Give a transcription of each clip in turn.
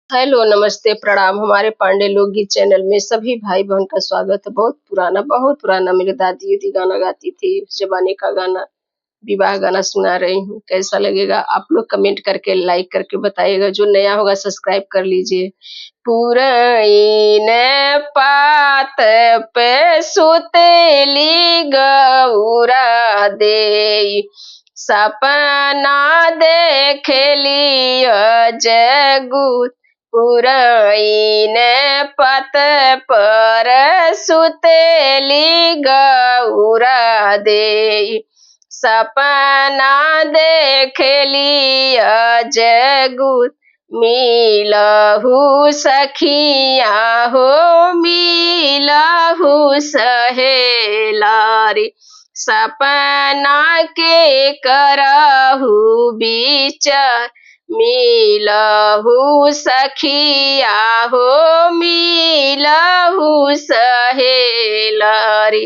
Hello, नमस्ते, प्रणाम। हमारे पांडे लोकगीत चैनल में सभी भाई बहन का स्वागत है। बहुत पुराना मेरी दादी उदी गाना गाती थी, उस जमाने का गाना, विवाह गाना सुना रही हूँ। कैसा लगेगा आप लोग कमेंट करके लाइक करके बताइएगा। जो नया होगा सब्सक्राइब कर लीजिए। पुरैन पात पे सुतेली गौरा देई, सपना देखेली जगुत। पुरैन पत पर सुतेली गौरा देई, सपना देखेली जगुत। मिलहु सखिया हो, मिलहु सहेलारी, सपना के करहु विचार। मिलहु सखिया हो, मिलहु सहेलारी,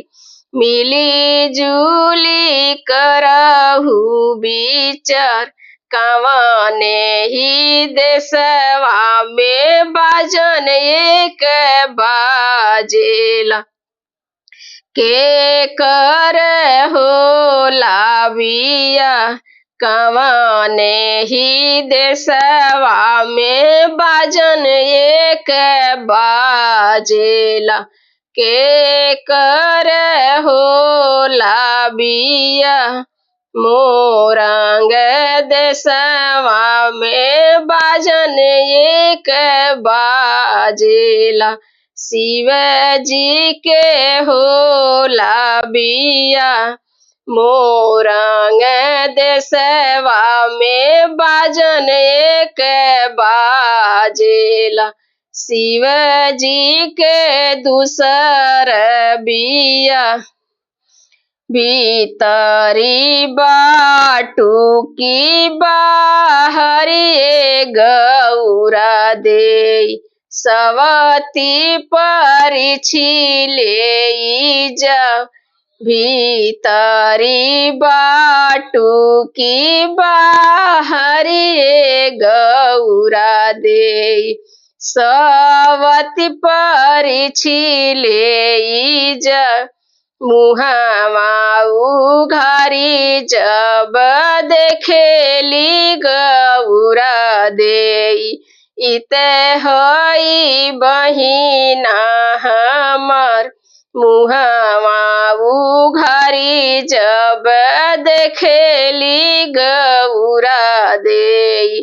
मिली जुली करहु विचार। कवने ही देशवा में बाजन एक बाजेला, के कर होला बिया। कवने ही देशवा में बाजन एक बाजेला, के कर होला बिया। मोरंग देशवा में बाजन एक बाजेला, शिव जी के होला बिया। मोरंग देशवा में बाजन एक बाजेला, शिव जी के दूसर बिया। भीतरी बाटू की बाहरी गौरा देई, सवती परिछिले जाओ। भीतरी बाटू की बाहरी गौरा देई, सवती परिछिले जाओ। मुहावा उघारी जब देखेली गौरा देई, इते हई बहिना हमर। मुहावा उघारी जब देखेली गौरा देई,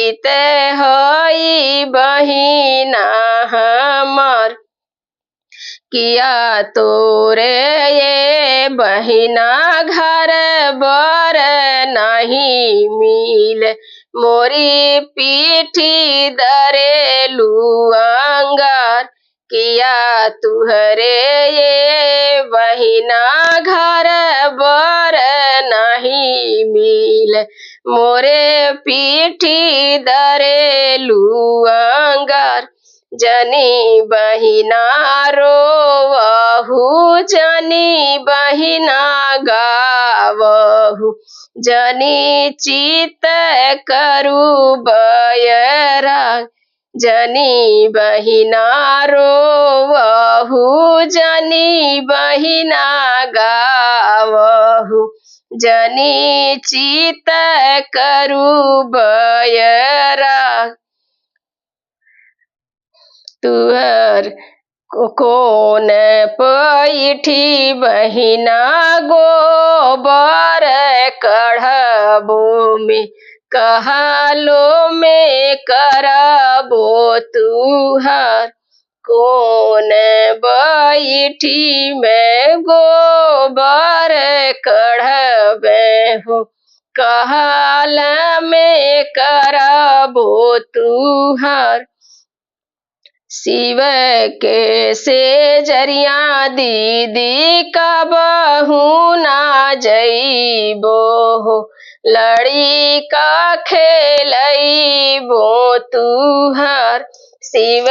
इते हई बहिना हमर। किया तोरे ये बहिना घर बर नहीं मिल, मोरी पीठी दरेलू अंगार। किया तुहरे ये बहिना घर बर नहीं मिल, मोरे पीठी दरेलू अंगार। जनी बहिना रोवहु, जनी बहिना गावहु, जनी चित करू बयराग। जनी बहिना रोवहु, जनी बहिना गावहु, जनी चित करू बयराग। तुहर कोन पैठी बहिना गोबर कढ़बो में, कहलो में करबो तुहर। कोन बैठी में गोबर कढ़बे हो, कहल में करबो तुहर। शिव के से जरिया दीदी कबहू ना जइबो हो, लड़ी का खेलइबो तुहर। शिव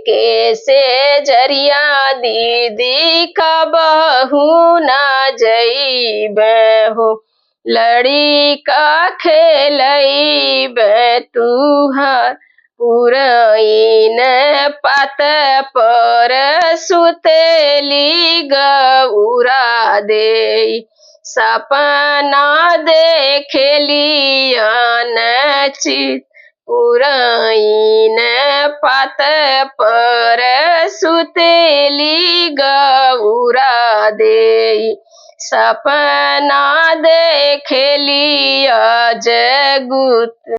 के से जरिया दीदी कबहू ना जइबे हो, लड़ी का खेलइबे तुहर। पुरैन पात पर सुतली गौरा देई सपना देखेली अनचित पुरैन पात पर सुतली गौरा देई सपना देखेली अजगुत